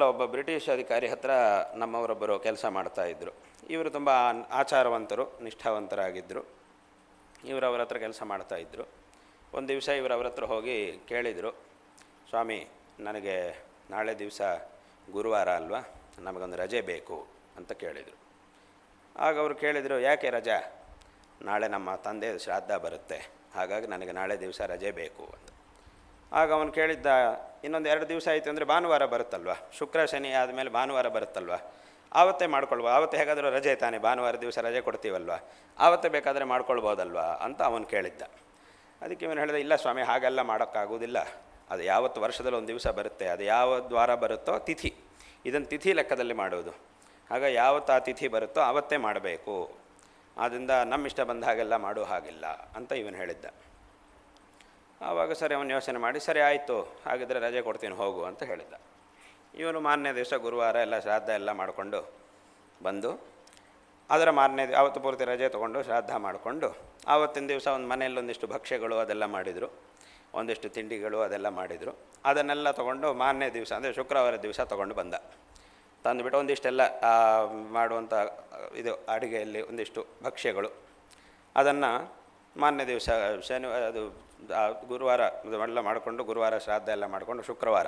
ಮೊದಲ ಒಬ್ಬ ಬ್ರಿಟಿಷ್ ಅಧಿಕಾರಿ ಹತ್ರ ನಮ್ಮವರೊಬ್ಬರು ಕೆಲಸ ಮಾಡ್ತಾಯಿದ್ರು. ಇವರು ತುಂಬ ಆಚಾರವಂತರು, ನಿಷ್ಠಾವಂತರಾಗಿದ್ದರು. ಇವರು ಅವರ ಹತ್ರ ಕೆಲಸ ಮಾಡ್ತಾಯಿದ್ರು. ಒಂದು ದಿವಸ ಇವರು ಅವರ ಹತ್ರ ಹೋಗಿ ಕೇಳಿದರು, ಸ್ವಾಮಿ ನನಗೆ ನಾಳೆ ದಿವಸ ಗುರುವಾರ ಅಲ್ವಾ, ನಮಗೊಂದು ರಜೆ ಬೇಕು ಅಂತ ಕೇಳಿದರು. ಆಗ ಅವರು ಕೇಳಿದರು, ಯಾಕೆ ರಜಾ? ನಾಳೆ ನಮ್ಮ ತಂದೆ ಶ್ರಾದ್ದ ಬರುತ್ತೆ, ಹಾಗಾಗಿ ನನಗೆ ನಾಳೆ ದಿವಸ ರಜೆ ಬೇಕು ಅಂತ. ಆಗ ಅವನು ಕೇಳಿದ್ದ, ಇನ್ನೊಂದು 2 ದಿವಸ ಆಯಿತು ಅಂದರೆ ಭಾನುವಾರ ಬರುತ್ತಲ್ವ, ಶುಕ್ರ ಶನಿ ಆದಮೇಲೆ ಭಾನುವಾರ ಬರುತ್ತಲ್ವ, ಆವತ್ತೇ ಮಾಡ್ಕೊಳ್ಬೋದು, ಆವತ್ತೇ ಹೇಗಾದರೂ ರಜೆ ತಾನೆ, ಭಾನುವಾರ ದಿವಸ ರಜೆ ಕೊಡ್ತೀವಲ್ವ, ಆವತ್ತೇ ಬೇಕಾದರೆ ಮಾಡ್ಕೊಳ್ಬೋದಲ್ವ ಅಂತ ಅವನು ಕೇಳಿದ್ದ. ಅದಕ್ಕೆ ಇವನು ಹೇಳಿದ, ಇಲ್ಲ ಸ್ವಾಮಿ ಹಾಗೆಲ್ಲ ಮಾಡೋಕ್ಕಾಗೋದಿಲ್ಲ, ಅದು ಯಾವತ್ತು ವರ್ಷದಲ್ಲಿ ಒಂದು ದಿವಸ ಬರುತ್ತೆ, ಅದು ಯಾವ ವಾರ ಬರುತ್ತೋ ತಿಥಿ, ಇದನ್ನು ತಿಥಿ ಲೆಕ್ಕದಲ್ಲಿ ಮಾಡೋದು, ಆಗ ಯಾವತ್ತು ಆ ತಿಥಿ ಬರುತ್ತೋ ಆವತ್ತೇ ಮಾಡಬೇಕು, ಆದ್ದರಿಂದ ನಮ್ಮಿಷ್ಟ ಬಂದ ಹಾಗೆಲ್ಲ ಮಾಡೋ ಹಾಗಿಲ್ಲ ಅಂತ ಇವನು ಹೇಳಿದ್ದ. ಆವಾಗ ಸರಿ ಅವನು ಯೋಚನೆ ಮಾಡಿ, ಸರಿ ಆಯಿತು ಹಾಗಿದ್ರೆ ರಜೆ ಕೊಡ್ತೀನಿ ಹೋಗು ಅಂತ ಹೇಳಿದ್ದ. ಇವನು ಮಾರನೇ ದಿವಸ ಗುರುವಾರ ಎಲ್ಲ ಶ್ರಾದ್ದ ಎಲ್ಲ ಮಾಡಿಕೊಂಡು ಬಂದು, ಅದರ ಮಾರನೇ ಆವತ್ತು ಪೂರ್ತಿ ರಜೆ ತೊಗೊಂಡು ಶ್ರಾದ್ದ ಮಾಡಿಕೊಂಡು, ಆವತ್ತಿನ ದಿವಸ ಒಂದು ಮನೆಯಲ್ಲಿ ಒಂದಿಷ್ಟು ಭಕ್ಷ್ಯಗಳು ಅದೆಲ್ಲ ಮಾಡಿದರು, ಒಂದಿಷ್ಟು ತಿಂಡಿಗಳು ಅದೆಲ್ಲ ಮಾಡಿದರು. ಅದನ್ನೆಲ್ಲ ತೊಗೊಂಡು ಮಾರನೇ ದಿವಸ ಅಂದರೆ ಶುಕ್ರವಾರ ದಿವಸ ತೊಗೊಂಡು ಬಂದ. ತಂದುಬಿಟ್ಟು ಒಂದಿಷ್ಟೆಲ್ಲ ಮಾಡುವಂಥ ಇದು ಅಡುಗೆಯಲ್ಲಿ ಒಂದಿಷ್ಟು ಭಕ್ಷ್ಯಗಳು ಅದನ್ನು ಮಾರನೇ ದಿವಸ ಅದು ಗುರುವಾರ ಎಲ್ಲ ಮಾಡಿಕೊಂಡು, ಗುರುವಾರ ಶ್ರಾದ್ದ ಎಲ್ಲ ಮಾಡಿಕೊಂಡು ಶುಕ್ರವಾರ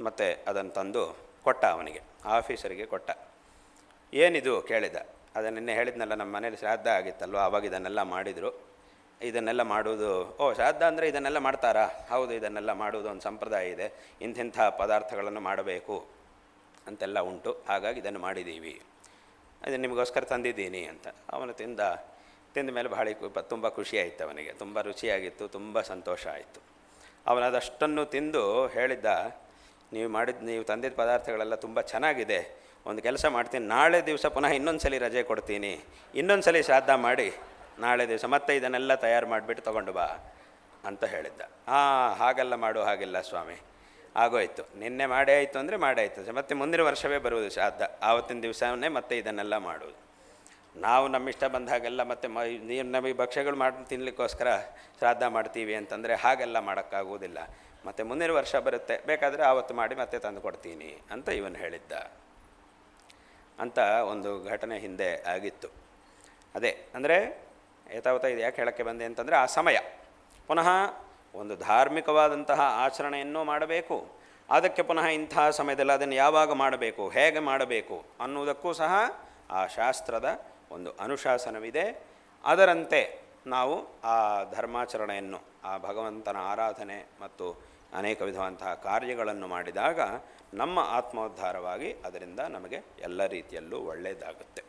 ಮತ್ತು ಅದನ್ನು ತಂದು ಕೊಟ್ಟ, ಅವನಿಗೆ ಆಫೀಸರಿಗೆ ಕೊಟ್ಟ. ಏನಿದು ಕೇಳಿದ. ಅದನ್ನು ನಿನ್ನೆ ಹೇಳಿದ್ನಲ್ಲ, ನಮ್ಮ ಮನೇಲಿ ಶ್ರಾದ್ದ ಆಗಿತ್ತಲ್ವ, ಆವಾಗ ಇದನ್ನೆಲ್ಲ ಮಾಡಿದರು, ಇದನ್ನೆಲ್ಲ ಮಾಡುವುದು. ಓ, ಶ್ರಾದ್ದ ಅಂದರೆ ಇದನ್ನೆಲ್ಲ ಮಾಡ್ತಾರಾ? ಹೌದು, ಇದನ್ನೆಲ್ಲ ಮಾಡುವುದು ಒಂದು ಸಂಪ್ರದಾಯ ಇದೆ, ಇಂತಿಂಥ ಪದಾರ್ಥಗಳನ್ನು ಮಾಡಬೇಕು ಅಂತೆಲ್ಲ ಉಂಟು, ಹಾಗಾಗಿ ಇದನ್ನು ಮಾಡಿದ್ದೀವಿ, ಅದನ್ನು ನಿಮಗೋಸ್ಕರ ತಂದಿದ್ದೀನಿ ಅಂತ. ಅವನು ತಿಂದ ಮೇಲೆ ತುಂಬ ಖುಷಿಯಾಯಿತು ಅವನಿಗೆ, ತುಂಬ ರುಚಿಯಾಗಿತ್ತು, ತುಂಬ ಸಂತೋಷ ಆಯಿತು. ಅವನದಷ್ಟನ್ನು ತಿಂದು ಹೇಳಿದ್ದ, ನೀವು ತಂದಿದ್ದ ಪದಾರ್ಥಗಳೆಲ್ಲ ತುಂಬ ಚೆನ್ನಾಗಿದೆ, ಒಂದು ಕೆಲಸ ಮಾಡ್ತೀನಿ, ನಾಳೆ ದಿವಸ ಪುನಃ ಇನ್ನೊಂದು ಸಲ ರಜೆ ಕೊಡ್ತೀನಿ, ಇನ್ನೊಂದು ಸಲ ಶ್ರಾದ್ದ ಮಾಡಿ ನಾಳೆ ದಿವಸ ಮತ್ತೆ ಇದನ್ನೆಲ್ಲ ತಯಾರು ಮಾಡಿಬಿಟ್ಟು ತೊಗೊಂಡು ಬಾ ಅಂತ ಹೇಳಿದ್ದ. ಹಾಗೆಲ್ಲ ಮಾಡೋ ಹಾಗಿಲ್ಲ ಸ್ವಾಮಿ, ಆಗೋಯ್ತು, ನಿನ್ನೆ ಮಾಡೇ ಆಯಿತು ಅಂದರೆ ಮಾಡೇ ಆಯಿತು, ಮತ್ತು ಮುಂದಿನ ವರ್ಷವೇ ಬರುವುದು ಶ್ರಾದ್ದ, ಆವತ್ತಿನ ದಿವಸವನ್ನೇ ಮತ್ತೆ ಇದನ್ನೆಲ್ಲ ಮಾಡೋದು. ನಾವು ನಮ್ಮಿಷ್ಟ ಬಂದ ಹಾಗೆಲ್ಲ ಮತ್ತೆ ನೀವು ನಮಗೆ ಭಕ್ಷ್ಯಗಳು ಮಾಡಿ ತಿನ್ನಲಿಕ್ಕೋಸ್ಕರ ಶ್ರಾದ್ದ ಮಾಡ್ತೀವಿ ಅಂತಂದರೆ ಹಾಗೆಲ್ಲ ಮಾಡೋಕ್ಕಾಗೋದಿಲ್ಲ, ಮತ್ತು ಮುಂದಿನ ವರ್ಷ ಬರುತ್ತೆ, ಬೇಕಾದರೆ ಆವತ್ತು ಮಾಡಿ ಮತ್ತೆ ತಂದು ಕೊಡ್ತೀನಿ ಅಂತ ಇವನು ಹೇಳಿದ್ದ ಅಂತ ಒಂದು ಘಟನೆ ಹಿಂದೆ ಆಗಿತ್ತು. ಅದೇ ಅಂದರೆ ಯಥಾವತ್ತ ಇದು ಯಾಕೆ ಹೇಳೋಕ್ಕೆ ಬಂದೆ ಅಂತಂದರೆ, ಆ ಸಮಯ ಪುನಃ ಒಂದು ಧಾರ್ಮಿಕವಾದಂತಹ ಆಚರಣೆಯನ್ನು ಮಾಡಬೇಕು, ಅದಕ್ಕೆ ಪುನಃ ಇಂತಹ ಸಮಯದಲ್ಲಿ ಅದನ್ನು ಯಾವಾಗ ಮಾಡಬೇಕು, ಹೇಗೆ ಮಾಡಬೇಕು ಅನ್ನುವುದಕ್ಕೂ ಸಹ ಆ ಶಾಸ್ತ್ರದ ಒಂದು ಅನುಶಾಸನವಿದೆ. ಅದರಂತೆ ನಾವು ಆ ಧರ್ಮಾಚರಣೆಯನ್ನು, ಆ ಭಗವಂತನ ಆರಾಧನೆ ಮತ್ತು ಅನೇಕ ವಿಧವಂತಹ ಕಾರ್ಯಗಳನ್ನು ಮಾಡಿದಾಗ ನಮ್ಮ ಆತ್ಮೋದ್ಧಾರವಾಗಿ ಅದರಿಂದ ನಮಗೆ ಎಲ್ಲ ರೀತಿಯಲ್ಲೂ ಒಳ್ಳೆಯದಾಗುತ್ತೆ.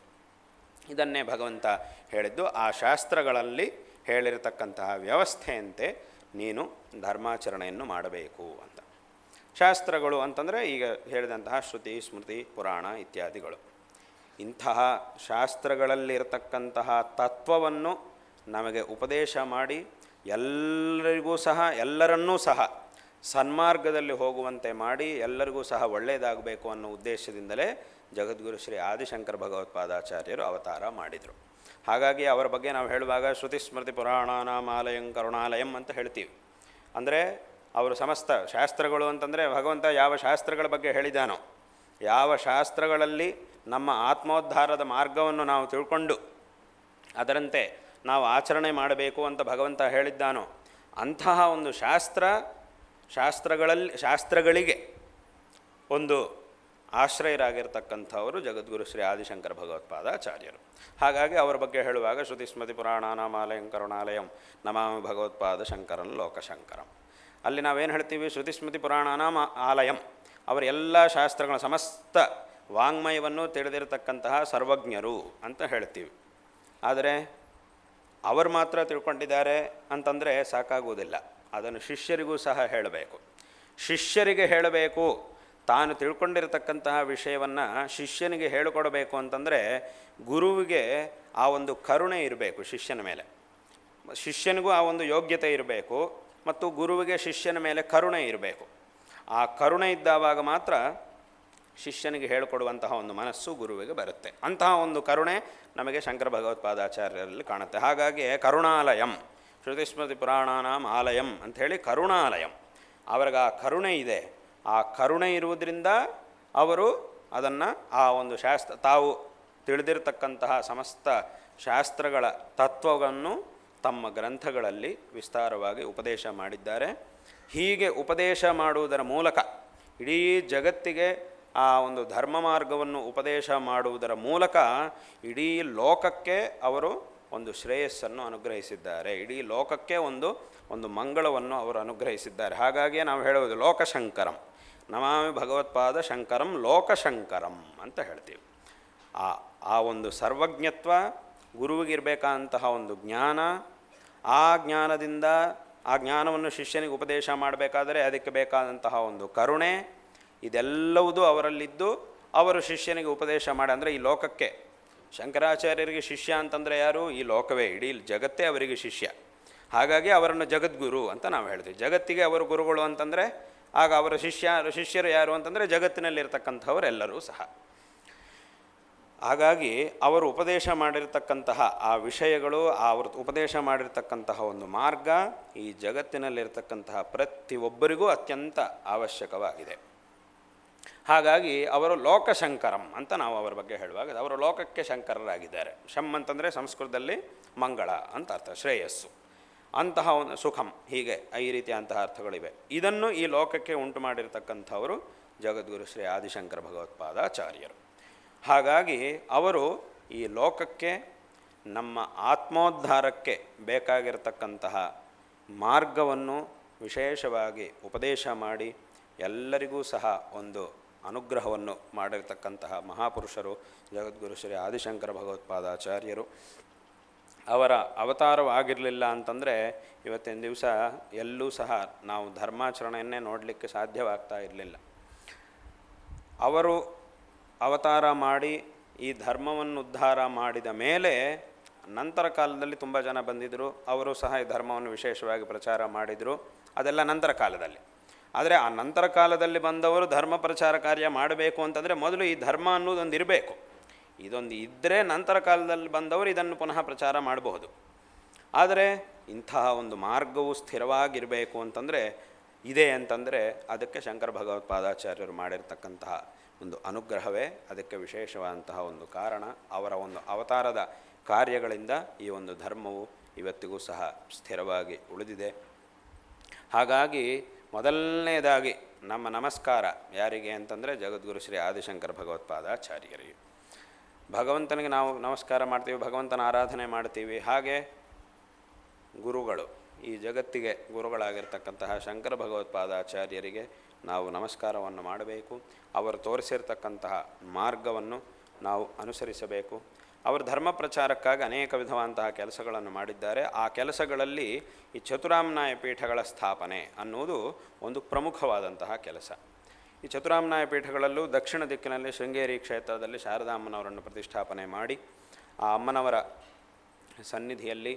ಇದನ್ನೇ ಭಗವಂತ ಹೇಳಿದ್ದು, ಆ ಶಾಸ್ತ್ರಗಳಲ್ಲಿ ಹೇಳಿರತಕ್ಕಂತಹ ವ್ಯವಸ್ಥೆಯಂತೆ ನೀನು ಧರ್ಮಾಚರಣೆಯನ್ನು ಮಾಡಬೇಕು ಅಂತ. ಶಾಸ್ತ್ರಗಳು ಅಂತಂದರೆ ಈಗ ಹೇಳಿದಂತಹ ಶ್ರುತಿ, ಸ್ಮೃತಿ, ಪುರಾಣ ಇತ್ಯಾದಿಗಳು. ಇಂತಹ ಶಾಸ್ತ್ರಗಳಲ್ಲಿರತಕ್ಕಂತಹ ತತ್ವವನ್ನು ನಮಗೆ ಉಪದೇಶ ಮಾಡಿ ಎಲ್ಲರನ್ನೂ ಸಹ ಸನ್ಮಾರ್ಗದಲ್ಲಿ ಹೋಗುವಂತೆ ಮಾಡಿ ಎಲ್ಲರಿಗೂ ಸಹ ಒಳ್ಳೆಯದಾಗಬೇಕು ಅನ್ನೋ ಉದ್ದೇಶದಿಂದಲೇ ಜಗದ್ಗುರು ಶ್ರೀ ಆದಿಶಂಕರ ಭಗವತ್ಪಾದಾಚಾರ್ಯರು ಅವತಾರ ಮಾಡಿದರು. ಹಾಗಾಗಿ ಅವರ ಬಗ್ಗೆ ನಾವು ಹೇಳುವಾಗ ಶ್ರುತಿ ಸ್ಮೃತಿ ಪುರಾಣಾನಾಮಾಲಯಂ ಕರುಣಾಲಯಂ ಅಂತ ಹೇಳ್ತೀವಿ. ಅಂದರೆ ಅವರು ಸಮಸ್ತ ಶಾಸ್ತ್ರಗಳು ಅಂತಂದರೆ ಭಗವಂತ ಯಾವ ಶಾಸ್ತ್ರಗಳ ಬಗ್ಗೆ ಹೇಳಿದಾನೋ, ಯಾವ ಶಾಸ್ತ್ರಗಳಲ್ಲಿ ನಮ್ಮ ಆತ್ಮೋದ್ಧಾರದ ಮಾರ್ಗವನ್ನು ನಾವು ತಿಳ್ಕೊಂಡು ಅದರಂತೆ ನಾವು ಆಚರಣೆ ಮಾಡಬೇಕು ಅಂತ ಭಗವಂತ ಹೇಳಿದ್ದಾನೋ ಅಂತಹ ಒಂದು ಶಾಸ್ತ್ರಗಳಿಗೆ ಒಂದು ಆಶ್ರಯರಾಗಿರ್ತಕ್ಕಂಥವರು ಜಗದ್ಗುರು ಶ್ರೀ ಆದಿಶಂಕರ ಭಗವತ್ಪಾದಾಚಾರ್ಯರು. ಹಾಗಾಗಿ ಅವರ ಬಗ್ಗೆ ಹೇಳುವಾಗ ಶ್ರುತಿ ಸ್ಮೃತಿ ಪುರಾಣಾನಾಮಾಲಯಂ ಕರುಣಾಲಯಂ ನಮಾಮಿ ಭಗವತ್ಪಾದ ಶಂಕರನ್ ಲೋಕಶಂಕರಂ. ಅಲ್ಲಿ ನಾವೇನು ಹೇಳ್ತೀವಿ, ಶ್ರುತಿ ಸ್ಮೃತಿ ಪುರಾಣಾನಾಮ ಆಲಯಂ, ಅವರ ಎಲ್ಲ ಶಾಸ್ತ್ರಗಳ ಸಮಸ್ತ ವಾಂಗ್ಮಯವನ್ನು ತಿಳಿದಿರತಕ್ಕಂತಹ ಸರ್ವಜ್ಞರು ಅಂತ ಹೇಳ್ತೀವಿ. ಆದರೆ ಅವರು ಮಾತ್ರ ತಿಳ್ಕೊಂಡಿದ್ದಾರೆ ಅಂತಂದರೆ ಸಾಕಾಗುವುದಿಲ್ಲ, ಅದನ್ನು ಶಿಷ್ಯರಿಗೂ ಸಹ ಹೇಳಬೇಕು. ಶಿಷ್ಯರಿಗೆ ಹೇಳಬೇಕು, ತಾನು ತಿಳ್ಕೊಂಡಿರತಕ್ಕಂತಹ ವಿಷಯವನ್ನು ಶಿಷ್ಯನಿಗೆ ಹೇಳಿಕೊಡಬೇಕು ಅಂತಂದರೆ ಗುರುವಿಗೆ ಆ ಒಂದು ಕರುಣೆ ಇರಬೇಕು ಶಿಷ್ಯನ ಮೇಲೆ, ಶಿಷ್ಯನಿಗೂ ಆ ಒಂದು ಯೋಗ್ಯತೆ ಇರಬೇಕು, ಮತ್ತು ಗುರುವಿಗೆ ಶಿಷ್ಯನ ಮೇಲೆ ಕರುಣೆ ಇರಬೇಕು. ಆ ಕರುಣೆ ಇದ್ದಾವಾಗ ಮಾತ್ರ ಶಿಷ್ಯನಿಗೆ ಹೇಳಿಕೊಡುವಂತಹ ಒಂದು ಮನಸ್ಸು ಗುರುವಿಗೆ ಬರುತ್ತೆ. ಅಂತಹ ಒಂದು ಕರುಣೆ ನಮಗೆ ಶಂಕರ ಭಗವತ್ಪಾದಾಚಾರ್ಯರಲ್ಲಿ ಕಾಣುತ್ತೆ. ಹಾಗಾಗಿ ಕರುಣಾಲಯಂ, ಶ್ರುತಿಸ್ಮೃತಿ ಪುರಾಣಾನಾಂ ಆಲಯಂ ಅಂಥೇಳಿ ಕರುಣಾಲಯಂ, ಅವ್ರಿಗೆ ಆ ಕರುಣೆ ಇದೆ. ಆ ಕರುಣೆ ಇರುವುದರಿಂದ ಅವರು ಅದನ್ನು ಆ ಒಂದು ತಾವು ತಿಳಿದಿರತಕ್ಕಂತಹ ಸಮಸ್ತ ಶಾಸ್ತ್ರಗಳ ತತ್ವವನ್ನು ತಮ್ಮ ಗ್ರಂಥಗಳಲ್ಲಿ ವಿಸ್ತಾರವಾಗಿ ಉಪದೇಶ ಮಾಡಿದ್ದಾರೆ. ಹೀಗೆ ಉಪದೇಶ ಮಾಡುವುದರ ಮೂಲಕ ಇಡೀ ಜಗತ್ತಿಗೆ ಆ ಒಂದು ಧರ್ಮ ಮಾರ್ಗವನ್ನು ಉಪದೇಶ ಮಾಡುವುದರ ಮೂಲಕ ಇಡೀ ಲೋಕಕ್ಕೆ ಅವರು ಒಂದು ಶ್ರೇಯಸ್ಸನ್ನು ಅನುಗ್ರಹಿಸಿದ್ದಾರೆ. ಇಡೀ ಲೋಕಕ್ಕೆ ಒಂದು ಮಂಗಳವನ್ನು ಅವರು ಅನುಗ್ರಹಿಸಿದ್ದಾರೆ. ಹಾಗಾಗಿಯೇ ನಾವು ಹೇಳುವುದು ಲೋಕಶಂಕರಂ, ನಮಾಮಿ ಭಗವತ್ಪಾದ ಶಂಕರಂ ಲೋಕಶಂಕರಂ ಅಂತ ಹೇಳ್ತೀವಿ. ಆ ಒಂದು ಸರ್ವಜ್ಞತ್ವ, ಗುರುವಿಗಿರಬೇಕಾದಂತಹ ಒಂದು ಜ್ಞಾನ, ಆ ಜ್ಞಾನದಿಂದ ಆ ಜ್ಞಾನವನ್ನು ಶಿಷ್ಯನಿಗೆ ಉಪದೇಶ ಮಾಡಬೇಕಾದರೆ ಅದಕ್ಕೆ ಬೇಕಾದಂತಹ ಒಂದು ಕರುಣೆ, ಇದೆಲ್ಲವುದೂ ಅವರಲ್ಲಿದ್ದು ಅವರು ಶಿಷ್ಯನಿಗೆ ಉಪದೇಶ ಮಾಡಿ, ಅಂದರೆ ಈ ಲೋಕಕ್ಕೆ ಶಂಕರಾಚಾರ್ಯರಿಗೆ ಶಿಷ್ಯ ಅಂತಂದರೆ ಯಾರು? ಈ ಲೋಕವೇ, ಇಡೀ ಜಗತ್ತೇ ಅವರಿಗೆ ಶಿಷ್ಯ. ಹಾಗಾಗಿ ಅವರನ್ನು ಜಗದ್ಗುರು ಅಂತ ನಾವು ಹೇಳ್ತೀವಿ. ಜಗತ್ತಿಗೆ ಅವರು ಗುರುಗಳು ಅಂತಂದರೆ ಆಗ ಅವರ ಶಿಷ್ಯರು ಯಾರು ಅಂತಂದರೆ ಜಗತ್ತಿನಲ್ಲಿರ್ತಕ್ಕಂಥವರೆಲ್ಲರೂ ಸಹ. ಹಾಗಾಗಿ ಅವರು ಉಪದೇಶ ಮಾಡಿರ್ತಕ್ಕಂತಹ ಆ ವಿಷಯಗಳು, ಅವರು ಉಪದೇಶ ಮಾಡಿರ್ತಕ್ಕಂತಹ ಒಂದು ಮಾರ್ಗ ಈ ಜಗತ್ತಿನಲ್ಲಿರ್ತಕ್ಕಂತಹ ಪ್ರತಿಯೊಬ್ಬರಿಗೂ ಅತ್ಯಂತ ಅವಶ್ಯಕವಾಗಿದೆ. ಹಾಗಾಗಿ ಅವರು ಲೋಕಶಂಕರಂ ಅಂತ ನಾವು ಅವರ ಬಗ್ಗೆ ಹೇಳುವಾಗ ಅವರು ಲೋಕಕ್ಕೆ ಶಂಕರರಾಗಿದ್ದಾರೆ. ಶಮ್ ಅಂತಂದರೆ ಸಂಸ್ಕೃತದಲ್ಲಿ ಮಂಗಳ ಅಂತ ಅರ್ಥ, ಶ್ರೇಯಸ್ಸು, ಅಂತಹ ಒಂದು ಸುಖಂ, ಹೀಗೆ ಈ ರೀತಿಯಂತಹ ಅರ್ಥಗಳಿವೆ. ಇದನ್ನು ಈ ಲೋಕಕ್ಕೆ ಉಂಟು ಮಾಡಿರ್ತಕ್ಕಂಥವರು ಜಗದ್ಗುರು ಶ್ರೀ ಆದಿಶಂಕರ ಭಗವತ್ಪಾದಾಚಾರ್ಯರು. ಹಾಗಾಗಿ ಅವರು ಈ ಲೋಕಕ್ಕೆ ನಮ್ಮ ಆತ್ಮೋದ್ಧಾರಕ್ಕೆ ಬೇಕಾಗಿರತಕ್ಕಂತಹ ಮಾರ್ಗವನ್ನು ವಿಶೇಷವಾಗಿ ಉಪದೇಶ ಮಾಡಿ ಎಲ್ಲರಿಗೂ ಸಹ ಒಂದು ಅನುಗ್ರಹವನ್ನು ಮಾಡಿರ್ತಕ್ಕಂತಹ ಮಹಾಪುರುಷರು ಜಗದ್ಗುರು ಶ್ರೀ ಆದಿಶಂಕರ ಭಗವತ್ಪಾದಾಚಾರ್ಯರು. ಅವರ ಅವತಾರವಾಗಿರಲಿಲ್ಲ ಅಂತಂದರೆ ಇವತ್ತಿನ ದಿವಸ ಎಲ್ಲೂ ಸಹ ನಾವು ಧರ್ಮಾಚರಣೆಯನ್ನೇ ನೋಡಲಿಕ್ಕೆ ಸಾಧ್ಯವಾಗ್ತಾ ಇರಲಿಲ್ಲ. ಅವರು ಅವತಾರ ಮಾಡಿ ಈ ಧರ್ಮವನ್ನು ಉದ್ಧಾರ ಮಾಡಿದ ಮೇಲೆ ನಂತರ ಕಾಲದಲ್ಲಿ ತುಂಬ ಜನ ಬಂದಿದ್ದರು, ಅವರು ಸಹ ಈ ಧರ್ಮವನ್ನು ವಿಶೇಷವಾಗಿ ಪ್ರಚಾರ ಮಾಡಿದರು. ಅದೆಲ್ಲ ನಂತರ ಕಾಲದಲ್ಲಿ. ಆದರೆ ಆ ನಂತರ ಕಾಲದಲ್ಲಿ ಬಂದವರು ಧರ್ಮ ಪ್ರಚಾರ ಕಾರ್ಯ ಮಾಡಬೇಕು ಅಂತಂದರೆ ಮೊದಲು ಈ ಧರ್ಮ ಅನ್ನೋದೊಂದು ಇರಬೇಕು. ಇದೊಂದು ಇದ್ದರೆ ನಂತರ ಕಾಲದಲ್ಲಿ ಬಂದವರು ಇದನ್ನು ಪುನಃ ಪ್ರಚಾರ ಮಾಡಬಹುದು. ಆದರೆ ಇಂತಹ ಒಂದು ಮಾರ್ಗವು ಸ್ಥಿರವಾಗಿರಬೇಕು ಅಂತಂದರೆ ಇದೆ ಅಂತಂದರೆ ಅದಕ್ಕೆ ಶಂಕರ ಭಗವತ್ಪಾದಾಚಾರ್ಯರು ಮಾಡಿರ್ತಕ್ಕಂತಹ ಒಂದು ಅನುಗ್ರಹವೇ ಅದಕ್ಕೆ ವಿಶೇಷವಾದಂತಹ ಒಂದು ಕಾರಣ. ಅವರ ಒಂದು ಅವತಾರದ ಕಾರ್ಯಗಳಿಂದ ಈ ಒಂದು ಧರ್ಮವು ಇವತ್ತಿಗೂ ಸಹ ಸ್ಥಿರವಾಗಿ ಉಳಿದಿದೆ. ಹಾಗಾಗಿ ಮೊದಲನೇದಾಗಿ ನಮ್ಮ ನಮಸ್ಕಾರ ಯಾರಿಗೆ ಅಂತಂದರೆ ಜಗದ್ಗುರು ಶ್ರೀ ಆದಿಶಂಕರ ಭಗವತ್ಪಾದಾಚಾರ್ಯರಿಗೆ. ಭಗವಂತನಿಗೆ ನಾವು ನಮಸ್ಕಾರ ಮಾಡ್ತೀವಿ, ಭಗವಂತನ ಆರಾಧನೆ ಮಾಡ್ತೀವಿ. ಹಾಗೆ ಗುರುಗಳು, ಈ ಜಗತ್ತಿಗೆ ಗುರುಗಳಾಗಿರ್ತಕ್ಕಂತಹ ಶಂಕರ ಭಗವತ್ಪಾದಾಚಾರ್ಯರಿಗೆ ನಾವು ನಮಸ್ಕಾರವನ್ನು ಮಾಡಬೇಕು. ಅವರು ತೋರಿಸಿರ್ತಕ್ಕಂತಹ ಮಾರ್ಗವನ್ನು ನಾವು ಅನುಸರಿಸಬೇಕು. ಅವರು ಧರ್ಮ ಪ್ರಚಾರಕ್ಕಾಗಿ ಅನೇಕ ವಿಧವಾದಂತಹ ಕೆಲಸಗಳನ್ನು ಮಾಡಿದ್ದಾರೆ. ಆ ಕೆಲಸಗಳಲ್ಲಿ ಈ ಚತುರಾಮ್ನಾಯ ಪೀಠಗಳ ಸ್ಥಾಪನೆ ಅನ್ನುವುದು ಒಂದು ಪ್ರಮುಖವಾದಂತಹ ಕೆಲಸ. ಈ ಚತುರಾಮ್ನಾಯ ಪೀಠಗಳಲ್ಲೂ ದಕ್ಷಿಣ ದಿಕ್ಕಿನಲ್ಲಿ ಶೃಂಗೇರಿ ಕ್ಷೇತ್ರದಲ್ಲಿ ಶಾರದಾ ಅಮ್ಮನವರನ್ನು ಪ್ರತಿಷ್ಠಾಪನೆ ಮಾಡಿ ಆ ಅಮ್ಮನವರ ಸನ್ನಿಧಿಯಲ್ಲಿ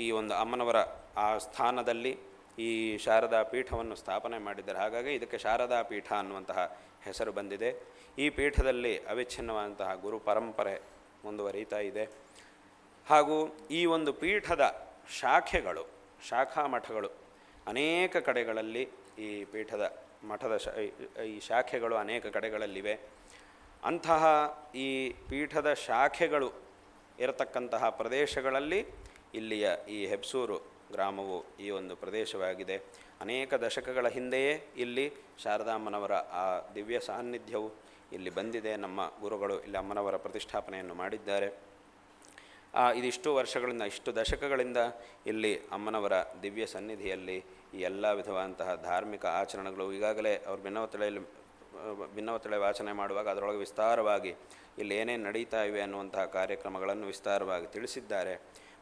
ಈ ಒಂದು ಅಮ್ಮನವರ ಆ ಸ್ಥಾನದಲ್ಲಿ ಈ ಶಾರದಾ ಪೀಠವನ್ನು ಸ್ಥಾಪನೆ ಮಾಡಿದ್ದಾರೆ. ಹಾಗಾಗಿ ಇದಕ್ಕೆ ಶಾರದಾ ಪೀಠ ಅನ್ನುವಂತಹ ಹೆಸರು ಬಂದಿದೆ. ಈ ಪೀಠದಲ್ಲಿ ಅವಿಚ್ಛಿನ್ನವಾದಂತಹ ಗುರು ಪರಂಪರೆ ಮುಂದುವರಿತಾ ಇದೆ. ಹಾಗೂ ಈ ಒಂದು ಪೀಠದ ಶಾಖೆಗಳು, ಶಾಖಾ ಮಠಗಳು ಅನೇಕ ಕಡೆಗಳಲ್ಲಿ, ಈ ಪೀಠದ ಮಠದ ಈ ಶಾಖೆಗಳು ಅನೇಕ ಕಡೆಗಳಲ್ಲಿವೆ. ಅಂತಹ ಈ ಪೀಠದ ಶಾಖೆಗಳು ಇರತಕ್ಕಂತಹ ಪ್ರದೇಶಗಳಲ್ಲಿ ಇಲ್ಲಿಯ ಈ ಹೆಬ್ಸೂರು ಗ್ರಾಮವು ಈ ಒಂದು ಪ್ರದೇಶವಾಗಿದೆ. ಅನೇಕ ದಶಕಗಳ ಹಿಂದೆಯೇ ಇಲ್ಲಿ ಶಾರದಾಮ್ಮನವರ ಆ ದಿವ್ಯ ಸಾನ್ನಿಧ್ಯವು ಇಲ್ಲಿ ಬಂದಿದೆ. ನಮ್ಮ ಗುರುಗಳು ಇಲ್ಲಿ ಅಮ್ಮನವರ ಪ್ರತಿಷ್ಠಾಪನೆಯನ್ನು ಮಾಡಿದ್ದಾರೆ. ಇದಿಷ್ಟು ವರ್ಷಗಳಿಂದ, ಇಷ್ಟು ದಶಕಗಳಿಂದ ಇಲ್ಲಿ ಅಮ್ಮನವರ ದಿವ್ಯ ಸನ್ನಿಧಿಯಲ್ಲಿ ಈ ಎಲ್ಲ ವಿಧವಾದಂತಹ ಧಾರ್ಮಿಕ ಆಚರಣೆಗಳು ಈಗಾಗಲೇ ಅವರು ಭಿನ್ನವತಳೆ ವಾಚನೆ ಮಾಡುವಾಗ ಅದರೊಳಗೆ ವಿಸ್ತಾರವಾಗಿ ಇಲ್ಲಿ ಏನೇನು ನಡೀತಾ ಇವೆ ಅನ್ನುವಂತಹ ಕಾರ್ಯಕ್ರಮಗಳನ್ನು ವಿಸ್ತಾರವಾಗಿ ತಿಳಿಸಿದ್ದಾರೆ.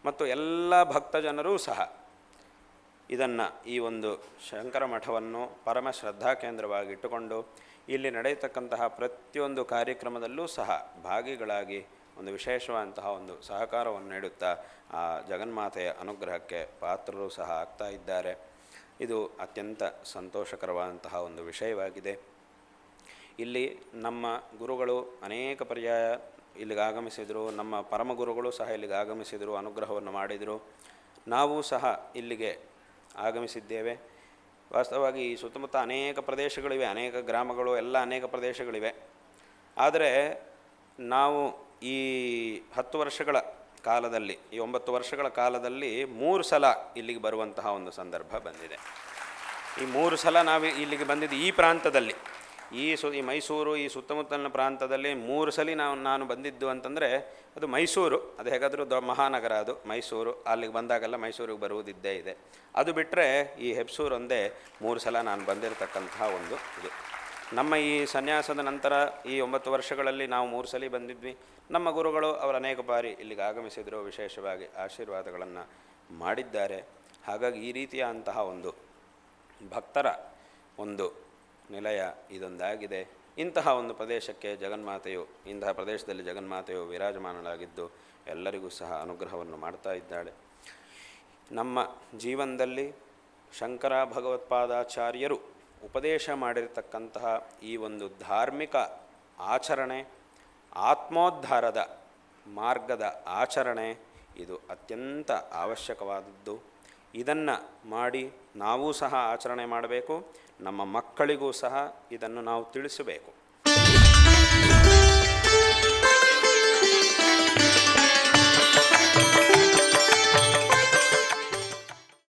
ಮತ್ತು ಎಲ್ಲ ಭಕ್ತಜನರೂ ಸಹ ಇದನ್ನು, ಈ ಒಂದು ಶಂಕರ ಮಠವನ್ನು ಪರಮ ಶ್ರದ್ಧಾ ಕೇಂದ್ರವಾಗಿ ಇಟ್ಟುಕೊಂಡು ಇಲ್ಲಿ ನಡೆಯತಕ್ಕಂತಹ ಪ್ರತಿಯೊಂದು ಕಾರ್ಯಕ್ರಮದಲ್ಲೂ ಸಹ ಭಾಗಿಗಳಾಗಿ ಒಂದು ವಿಶೇಷವಾದಂತಹ ಒಂದು ಸಹಕಾರವನ್ನು ನೀಡುತ್ತಾ ಆ ಜಗನ್ಮಾತೆಯ ಅನುಗ್ರಹಕ್ಕೆ ಪಾತ್ರರು ಸಹ ಆಗ್ತಾ ಇದ್ದಾರೆ. ಇದು ಅತ್ಯಂತ ಸಂತೋಷಕರವಾದಂತಹ ಒಂದು ವಿಷಯವಾಗಿದೆ. ಇಲ್ಲಿ ನಮ್ಮ ಗುರುಗಳು ಅನೇಕ ಪರ್ಯಾಯ ಇಲ್ಲಿಗೆ ಆಗಮಿಸಿದರು. ನಮ್ಮ ಪರಮಗುರುಗಳು ಸಹ ಇಲ್ಲಿಗೆ ಆಗಮಿಸಿದರು, ಅನುಗ್ರಹವನ್ನು ಮಾಡಿದರು. ನಾವು ಸಹ ಇಲ್ಲಿಗೆ ಆಗಮಿಸಿದ್ದೇವೆ. ವಾಸ್ತವವಾಗಿ ಈ ಸುತ್ತಮುತ್ತ ಅನೇಕ ಪ್ರದೇಶಗಳಿವೆ, ಅನೇಕ ಗ್ರಾಮಗಳು ಎಲ್ಲ ಅನೇಕ ಪ್ರದೇಶಗಳಿವೆ. ಆದರೆ ನಾವು ಈ 10 ವರ್ಷಗಳ ಕಾಲದಲ್ಲಿ, ಈ 9 ವರ್ಷಗಳ ಕಾಲದಲ್ಲಿ 3 ಸಲ ಇಲ್ಲಿಗೆ ಬರುವಂತಹ ಒಂದು ಸಂದರ್ಭ ಬಂದಿದೆ. ಈ 3 ಸಲ ನಾವು ಇಲ್ಲಿಗೆ ಬಂದಿದ್ದು ಈ ಪ್ರಾಂತದಲ್ಲಿ, ಈ ಮೈಸೂರು, ಈ ಸುತ್ತಮುತ್ತಲಿನ ಪ್ರಾಂತದಲ್ಲಿ 3 ಸಲ ನಾನು ಬಂದಿದ್ದು ಅಂತಂದರೆ ಅದು ಮೈಸೂರು. ಅದು ಹೇಗಾದರೂ ಮಹಾನಗರ, ಅದು ಮೈಸೂರು. ಅಲ್ಲಿಗೆ ಬಂದಾಗೆಲ್ಲ ಮೈಸೂರಿಗೆ ಬರುವುದಿದ್ದೇ ಇದೆ. ಅದು ಬಿಟ್ಟರೆ ಈ ಹೆಬ್ಸೂರು ಒಂದೇ 3 ಸಲ ನಾನು ಬಂದಿರತಕ್ಕಂತಹ ಒಂದು ಇದು. ನಮ್ಮ ಈ ಸನ್ಯಾಸದ ನಂತರ ಈ 9 ವರ್ಷಗಳಲ್ಲಿ ನಾವು 3 ಸಲ ಬಂದಿದ್ವಿ. ನಮ್ಮ ಗುರುಗಳು ಅವರು ಅನೇಕ ಬಾರಿ ಇಲ್ಲಿಗೆ ಆಗಮಿಸಿದರು, ವಿಶೇಷವಾಗಿ ಆಶೀರ್ವಾದಗಳನ್ನು ಮಾಡಿದ್ದಾರೆ. ಹಾಗಾಗಿ ಈ ರೀತಿಯ ಅಂತಹ ಒಂದು ಭಕ್ತರ ಒಂದು ನಿಲಯ ಇದೊಂದಾಗಿದೆ. ಇಂತಹ ಒಂದು ಪ್ರದೇಶಕ್ಕೆ ಇಂತಹ ಪ್ರದೇಶದಲ್ಲಿ ಜಗನ್ಮಾತೆಯು ವಿರಾಜಮಾನಳಾಗಿದ್ದು ಎಲ್ಲರಿಗೂ ಸಹ ಅನುಗ್ರಹವನ್ನು ಮಾಡ್ತಾ ಇದ್ದಾಳೆ. ನಮ್ಮ ಜೀವನದಲ್ಲಿ ಶಂಕರ ಭಗವತ್ಪಾದಾಚಾರ್ಯರು ಉಪದೇಶ ಮಾಡಿರತಕ್ಕಂತಹ ಈ ಒಂದು ಧಾರ್ಮಿಕ ಆಚರಣೆ, ಆತ್ಮೋದ್ಧಾರದ ಮಾರ್ಗದ ಆಚರಣೆ, ಇದು ಅತ್ಯಂತ ಅವಶ್ಯಕವಾದದ್ದು. ಇದನ್ನು ಮಾಡಿ ನಾವೂ ಸಹ ಆಚರಣೆ ಮಾಡಬೇಕು, ನಮ್ಮ ಮಕ್ಕಳಿಗೂ ಸಹ ಇದನ್ನು ನಾವು ತಿಳಿಸಬೇಕು.